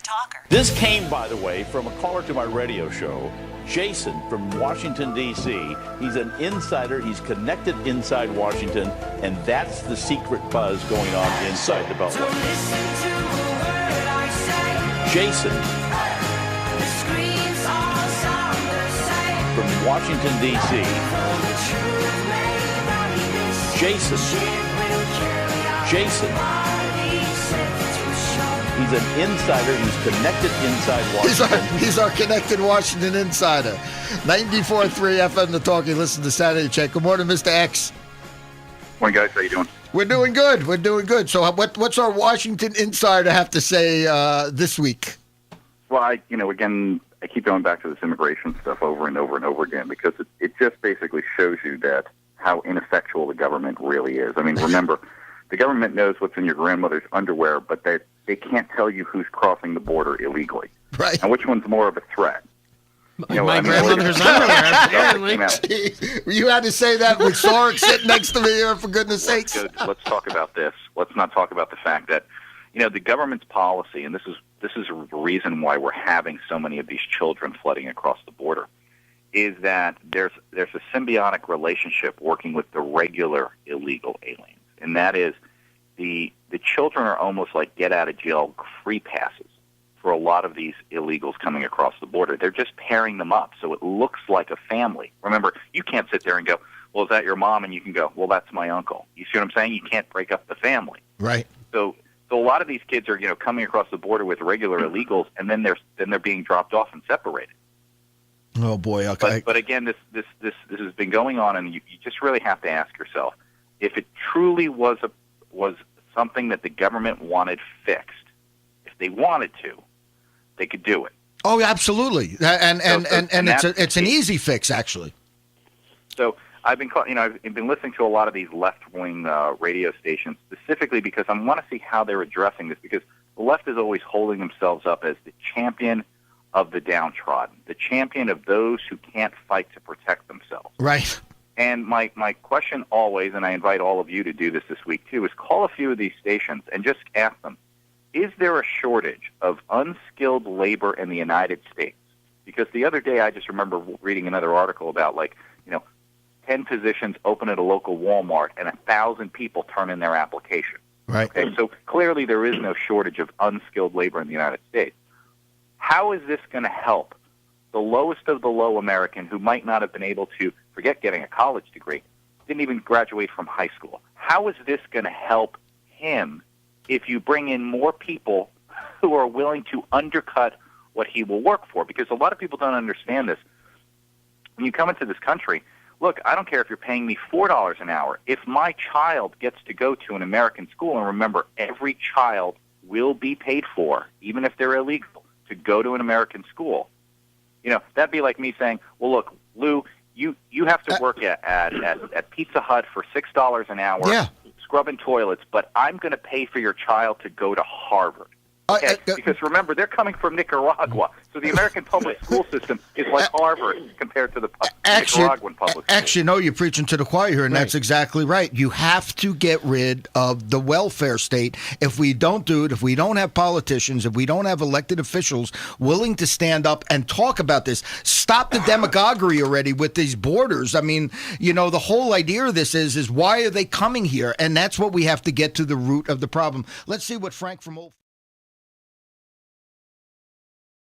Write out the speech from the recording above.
talker. This came, by the way, from a caller to my radio show, Jason from Washington, D.C. He's an insider. He's connected inside Washington, and that's the secret buzz going on inside the Beltway. Jason from Washington, D.C. Jason. He's an insider. He's connected inside Washington. He's our connected Washington insider. 94.3 FM The Talk. You listen to Saturday Check. Good morning, Mr. X. Morning, guys. How you doing? We're doing good. We're doing good. So what's our Washington insider have to say this week? Well, again, I keep going back to this immigration stuff over and over and over again because it just basically shows you that how ineffectual the government really is. I mean, remember, the government knows what's in your grandmother's underwear, but they can't tell you who's crossing the border illegally. Right. And which one's more of a threat? My grandmother's underwear, apparently. You had to say that with Sorek sitting next to me here, for goodness sakes. Let's talk about this. Let's not talk about the fact that, the government's policy, and this is a reason why we're having so many of these children flooding across the border, is that there's a symbiotic relationship working with the regular illegal aliens. And that is the children are almost like get-out-of-jail free passes for a lot of these illegals coming across the border. They're just pairing them up so it looks like a family. Remember, you can't sit there and go, well, is that your mom? And you can go, well, that's my uncle. You see what I'm saying? You can't break up the family. Right. So a lot of these kids are, coming across the border with regular illegals, and then they're being dropped off and separated. Oh boy! Okay. But again, this has been going on, and you just really have to ask yourself, if it truly was something that the government wanted fixed, if they wanted to, they could do it. Oh, absolutely, and it's an easy fix, actually. So I've been listening to a lot of these left-wing radio stations specifically because I want to see how they're addressing this, because the left is always holding themselves up as the champion of the downtrodden, the champion of those who can't fight to protect themselves. Right. And my question always, and I invite all of you to do this week too, is call a few of these stations and just ask them, is there a shortage of unskilled labor in the United States? Because the other day I just remember reading another article about 10 positions open at a local Walmart and 1,000 people turn in their application. Right. Okay, so clearly there is no shortage of unskilled labor in the United States. How is this going to help the lowest of the low American who might not have been able to, forget getting a college degree, didn't even graduate from high school? How is this going to help him if you bring in more people who are willing to undercut what he will work for? Because a lot of people don't understand this. When you come into this country, look, I don't care if you're paying me $4 an hour. If my child gets to go to an American school, and remember, every child will be paid for, even if they're illegal, to go to an American school. That'd be like me saying, well, look, Lou, you have to work at Pizza Hut for $6 an hour, scrubbing toilets, but I'm going to pay for your child to go to Harvard. Okay? Because remember, they're coming from Nicaragua, so the American public school system is like Harvard compared to the Nicaraguan public school. Actually, no, you're preaching to the choir here, and that's exactly right. You have to get rid of the welfare state. If we don't do it, if we don't have politicians, if we don't have elected officials willing to stand up and talk about this, stop the demagoguery already with these borders. I mean, the whole idea of this is why are they coming here? And that's what we have to get to the root of the problem. Let's see what Frank from Old